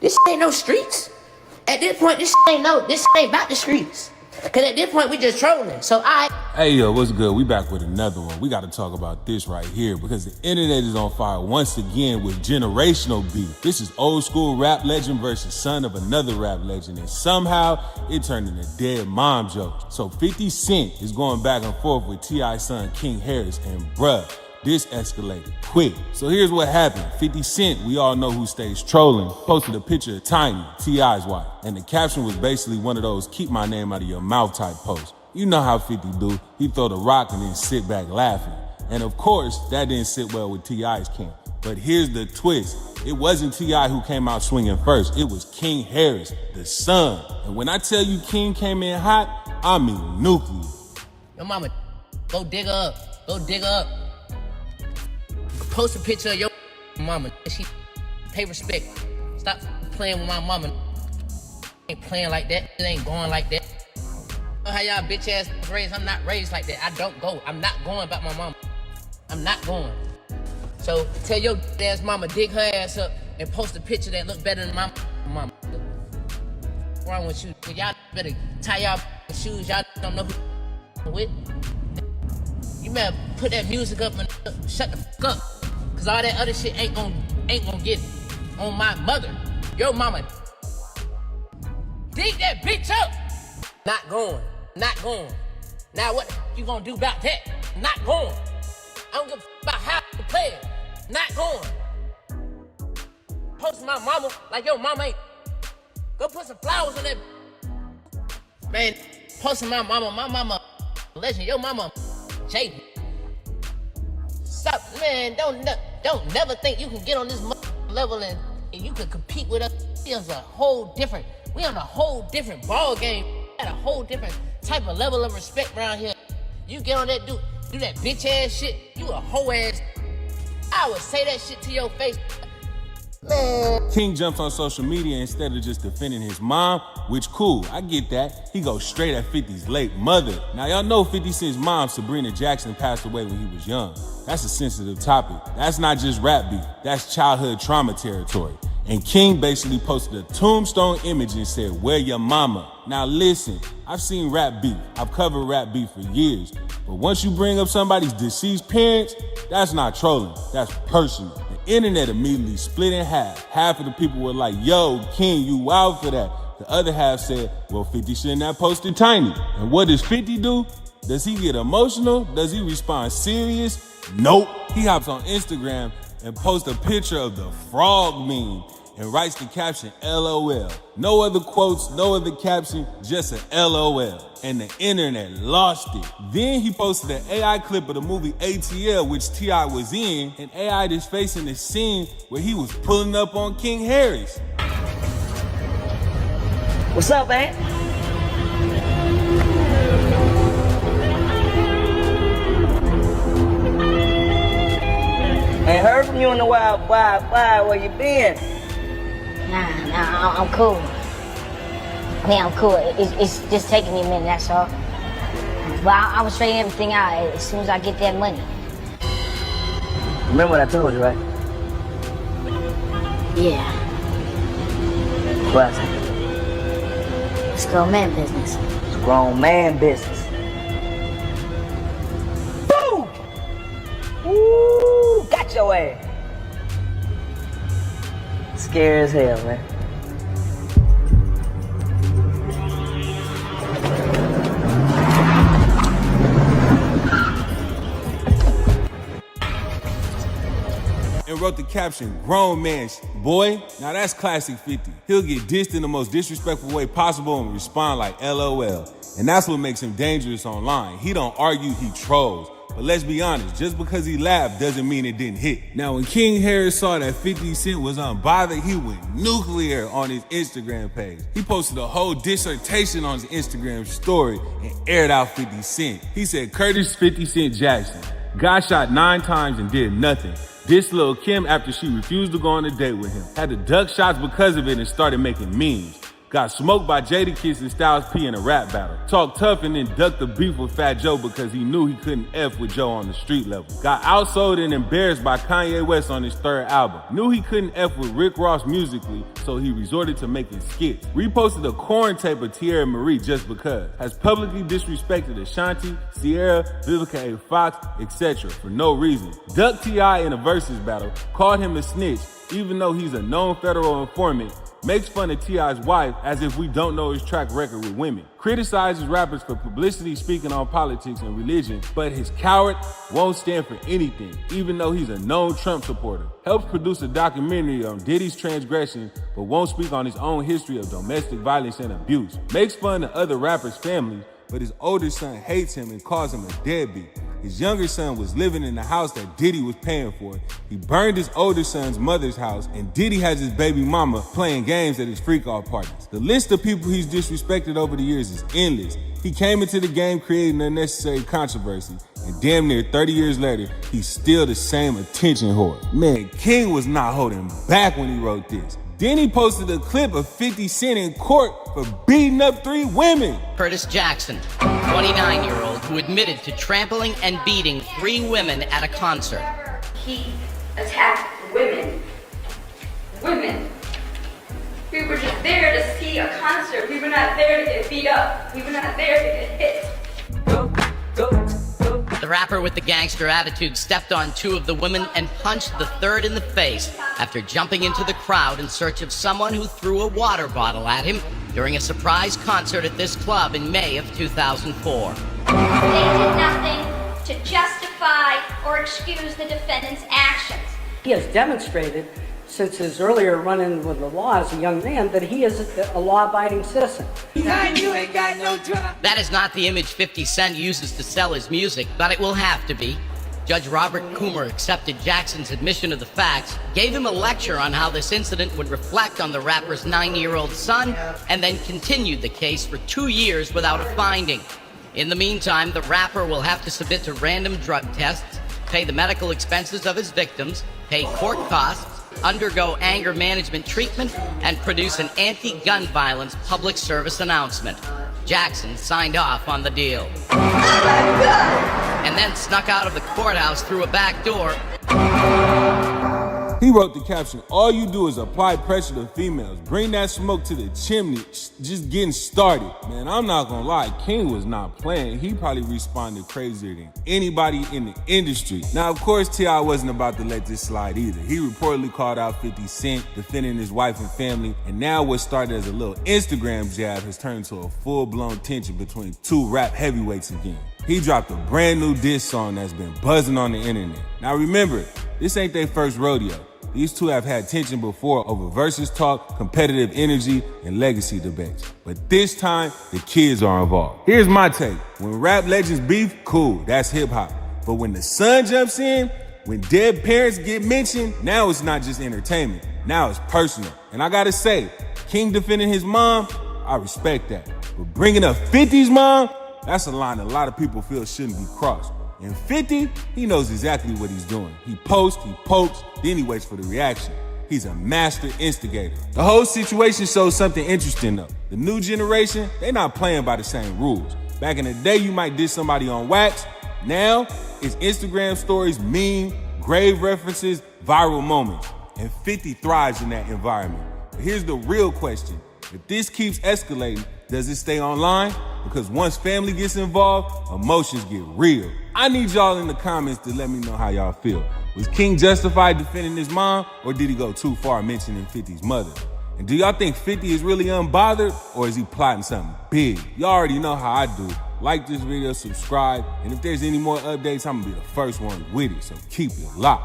This ain't no streets. At this point, this ain't about the streets. Cause at this point, we just trolling. So Hey yo, what's good? We back with another one. We gotta talk about this right here because the internet is on fire once again with generational beef. This is old school rap legend versus son of another rap legend, and somehow it turned into dead mom jokes. So 50 Cent is going back and forth with T.I.'s son King Harris, and bruh, this escalated quick. So here's what happened. 50 Cent, we all know who stays trolling, posted a picture of Tiny, T.I.'s wife. And the caption was basically one of those keep my name out of your mouth type posts. You know how 50 do. He throw the rock and then sit back laughing. And of course, that didn't sit well with T.I.'s camp. But here's the twist. It wasn't T.I. who came out swinging first. It was King Harris, the son. And when I tell you King came in hot, I mean nuclear. Your mama, go dig her up. Go dig her up. Post a picture of your mama. She pay respect. Stop playing with my mama. Ain't playing like that. It ain't going like that. Know how y'all bitch ass raised? I'm not raised like that. I don't go. I'm not going about my mama. I'm not going. So tell your ass mama dig her ass up and post a picture that look better than my mama. What's wrong with you? Y'all better tie y'all shoes. Y'all don't know who with. You better put that music up and shut the fuck up. Cause all that other shit ain't gonna get it. On my mother. Your mama. Dig that bitch up. Not going. Not going. Now what you gonna do about that? Not going. I don't give a fuck about how you play it. Not going. Post my mama like your mama ain't. Go put some flowers on that. Man, posting my mama legend. Your mama Jaden. Stop, man. Don't never think you can get on this level and you can compete with us. We on a whole different ball game. At a whole different type of level of respect around here. You get on that do that bitch ass shit, you a hoe ass. I would say that shit to your face. Man. King jumps on social media instead of just defending his mom, which cool, I get that. He goes straight at 50's late mother. Now y'all know 50 Cent's mom, Sabrina Jackson, passed away when he was young. That's a sensitive topic. That's not just rap beef, that's childhood trauma territory. And King basically posted a tombstone image and said, where your mama? Now listen, I've seen rap beef. I've covered rap beef for years. But once you bring up somebody's deceased parents, that's not trolling, that's personal. The internet immediately split in half. Half of the people were like, yo, King, you wild for that. The other half said, well, 50 shouldn't have posted Tiny. And what does 50 do? Does he get emotional? Does he respond serious? Nope. He hops on Instagram and posts a picture of the frog meme and writes the caption, LOL. No other quotes, no other caption, just an LOL. And the internet lost it. Then he posted an AI clip of the movie ATL, which T.I. was in, and AI is facing the scene where he was pulling up on King Harris. What's up, man? Ain't heard from you in a while. Why? Where you been? Nah, I'm cool. I mean, I'm cool. It's just taking me a minute, that's all. But I will straighten everything out as soon as I get that money. Remember what I told you, right? Yeah, What I said? it's grown man business. It's grown man business. Boom! Woo! Got your ass. Scary as hell, man. And wrote the caption, grown man, boy. Now that's classic 50. He'll get dissed in the most disrespectful way possible and respond like LOL. And that's what makes him dangerous online. He don't argue, he trolls. But let's be honest, just because he laughed doesn't mean it didn't hit. Now, when King Harris saw that 50 Cent was unbothered, he went nuclear on his Instagram page. He posted a whole dissertation on his Instagram story and aired out 50 Cent. He said, Curtis 50 Cent Jackson got shot 9 times and did nothing. Dissed Lil' Kim after she refused to go on a date with him. Had to duck shots because of it and started making memes. Got smoked by Jadakiss and Styles P in a rap battle. Talked tough and then ducked the beef with Fat Joe because he knew he couldn't F with Joe on the street level. Got outsold and embarrassed by Kanye West on his third album. Knew he couldn't F with Rick Ross musically, so he resorted to making skits. Reposted a corn tape of Tierra Marie just because. Has publicly disrespected Ashanti, Sierra, Vivica A. Fox, etc. for no reason. Ducked T.I. in a versus battle, called him a snitch, even though he's a known federal informant. Makes fun of T.I.'s wife as if we don't know his track record with women. Criticizes rappers for publicity speaking on politics and religion, but his coward won't stand for anything, even though he's a known Trump supporter. Helps produce a documentary on Diddy's transgression, but won't speak on his own history of domestic violence and abuse. Makes fun of other rappers' families, but his older son hates him and calls him a deadbeat. His younger son was living in the house that Diddy was paying for. He burned his older son's mother's house, and Diddy has his baby mama playing games at his freak-off parties. The list of people he's disrespected over the years is endless. He came into the game creating unnecessary controversy, and damn near 30 years later, he's still the same attention whore. Man, King was not holding back when he wrote this. Then he posted a clip of 50 Cent in court for beating up 3 women. Curtis Jackson, 29-year-old who admitted to trampling and beating 3 women at a concert. He attacked women. Women. We were just there to see a concert. We were not there to get beat up. We were not there to get hit. Go. The rapper with the gangster attitude stepped on 2 of the women and punched the 3rd in the face after jumping into the crowd in search of someone who threw a water bottle at him during a surprise concert at this club in May of 2004. They did nothing to justify or excuse the defendant's actions. He has demonstrated since his earlier run-in with the law as a young man that he is a law-abiding citizen. That is not the image 50 Cent uses to sell his music, but it will have to be. Judge Robert Coomer accepted Jackson's admission of the facts, gave him a lecture on how this incident would reflect on the rapper's 9-year-old son, and then continued the case for 2 years without a finding. In the meantime, the rapper will have to submit to random drug tests, pay the medical expenses of his victims, pay court costs, undergo anger management treatment, and produce an anti-gun violence public service announcement. Jackson signed off on the deal. And then snuck out of the courthouse through a back door. He wrote the caption, "All you do is apply pressure to females. Bring that smoke to the chimney. Just getting started." Man, I'm not gonna lie, King was not playing. He probably responded crazier than anybody in the industry. Now, of course, T.I. wasn't about to let this slide either. He reportedly called out 50 Cent, defending his wife and family, and now what started as a little Instagram jab has turned into a full-blown tension between 2 rap heavyweights again. He dropped a brand new diss song that's been buzzing on the internet. Now remember, this ain't their first rodeo. These 2 have had tension before over versus talk, competitive energy, and legacy debates. But this time, the kids are involved. Here's my take. When rap legends beef, cool, that's hip hop. But when the son jumps in, when dead parents get mentioned, now it's not just entertainment. Now it's personal. And I gotta say, King defending his mom, I respect that. But bringing up 50's mom, that's a line a lot of people feel shouldn't be crossed. And 50, he knows exactly what he's doing. He posts, he pokes, then he waits for the reaction. He's a master instigator. The whole situation shows something interesting though. The new generation, they not playing by the same rules. Back in the day, you might diss somebody on wax. Now, it's Instagram stories, meme, grave references, viral moments. And 50 thrives in that environment. But here's the real question. If this keeps escalating, does it stay online? Because once family gets involved, emotions get real. I need y'all in the comments to let me know how y'all feel. Was King justified defending his mom, or did he go too far mentioning 50's mother? And do y'all think 50 is really unbothered, or is he plotting something big? Y'all already know how I do. Like this video, subscribe, and if there's any more updates, I'm gonna be the first one with it, so keep it locked.